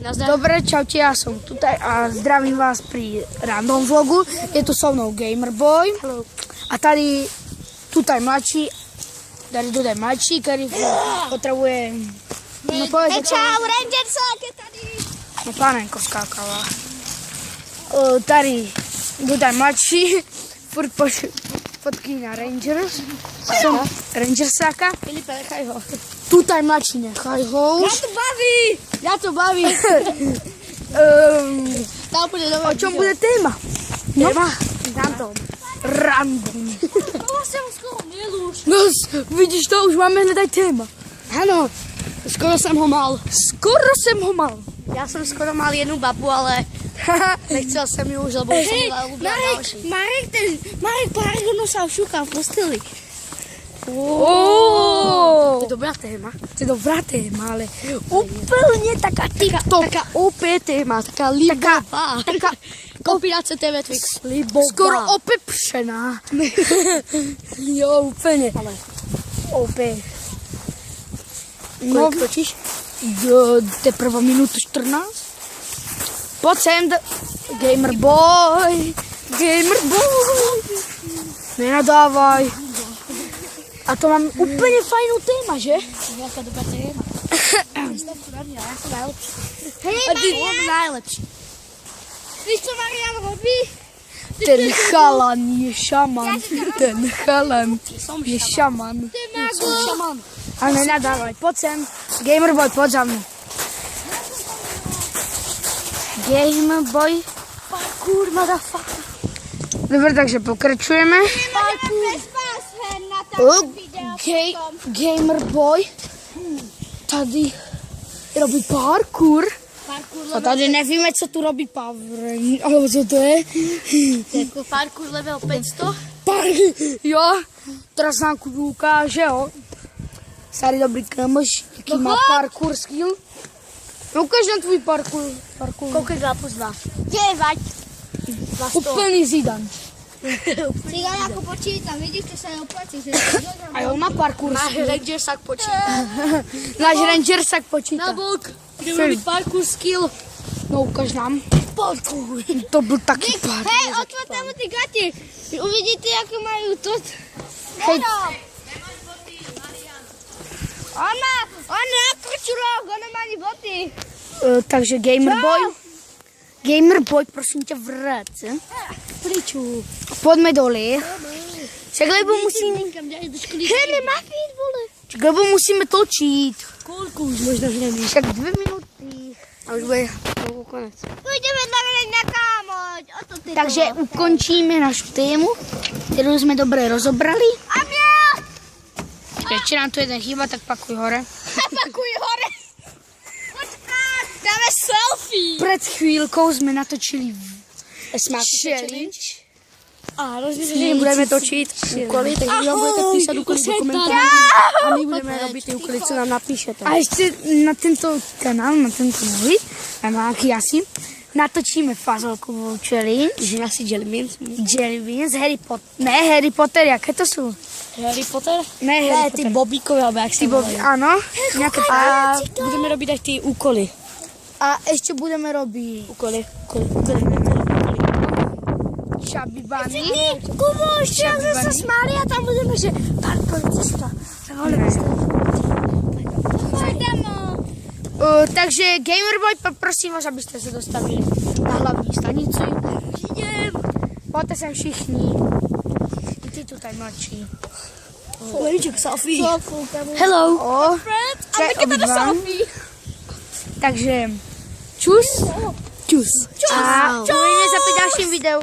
Dobre, čaute, ja som tutaj a zdravím vás pri random vlogu. Je tu so mnou Gamerboy. Hello. A tady tutaj mladší, ktorý potrebuje... No povedz, Čau, Rangersak je tady. no pánenko skákala. Tady tutaj mladší, furt fotky na Rangers. Som Rangersáka. Filipe, nechaj ho. Tutaj mladší, nechaj ho už. Ja to baví. Tá úplne O čom bude téma? Téma? Random. To som skoro milúš. No, vidíš to, už máme hľadať téma. Áno, skoro som ho mal. Skoro som ho mal. Ja som skoro mal jednu babu, ale nechcel som ju už, lebo som bola ľúbila ďalší. Marek pár hodnú sa šúkal v posteli. To je dobrá téma. To je dobrá téma, ale úplne taká TikTok. Taká OP téma, taká libová. Taká kombinácia TV Twix. Libová. skoro opepšená. Jo, úplne. Ale OP. koľko No, točíš? teprve minútu 14. Poď sem, Gamerboy. Nenadávaj. A to mám úplne fajnú téma, že? Jaká dobrá téma. Stopku na mňa, ja som najlepší. Hej, A ty- Marian najlepší. Víš, čo Marian robí? Ten chalan je šaman. Ten chalan je šaman. Som šaman. A nenadávaj, poď sem. Gamerboy, poď za mnou. Gamerboy. Parkour, motherfucker. Dobre, takže pokračujeme. Gamerboy tady robí parkour. A tady nevíme, co tu robí Power. Ale co to je? Jako parkour level 500. Jo, teraz nám ukáže, jo. Starý dobrý kamoš, jaký má parkour skill. Ukáž nám tvůj parkour. Koľko je 2 plus 2? 9. Úplný zidan. Cigáň ako počítam, vidíš, to sa neoplatí, že... A on má parkour Náš skill. Rangersak počíta. Náš Rangersak počíta. Nabok, ideme robiť parkour skill. No ukáž nám. Parkour. To byl taký parkour. Hej, otvorte mu ty gati, uvidíte, ako majú to... Hej. On má krčurok, on má ani boty. Takže Gamerboy, prosím tě, vrát se. Priču. Pojďme dole. Však lebo musíme... Hej, nemá být, vole. Však lebo musíme točit. Koľko už možno hneme? Však 2 minuty. A už bude konec. Půjdeme dole na kámoť, o to ty Takže ukončíme našu tému, kterou jsme dobře rozobrali. A mě! Ještě nám tu jeden chýba, tak pakuj hore. Pakuj hore. Počkat, dáme selfie. Před chvílkou jsme natočili challenge. A rozmyslím, že budeme točit úkoly, takže vy budete písat úkoly do komentářů a my budeme robit ty úkoly, co nám napíšete. A ještě na tento kanál, na tento nový, a nějaký asi, natočíme fazolkovou challenge. Že asi Jelly Beans, Harry Potter, jaké to jsou? Harry Potter? Ne, Harry Ty Potter. bobíkové, alebo jak Ty sa Bobby, volajú. ano. Nějaké A budeme robiť aj tie úkoly. a ještě budeme robit Úkoly. Chubby Bunny. Kumoš, já jsme se smáli a tam budeme, že pan policista. Takže Gamerboy, poprosím vás, abyste se dostavili na hlavní stanici. Pojďte sem všichni. I ty tutaj mladší. Lejček, selfie. Hello. A taky tady obydva. selfie. Takže čus. Čus. A uvidíme se při dalším videu.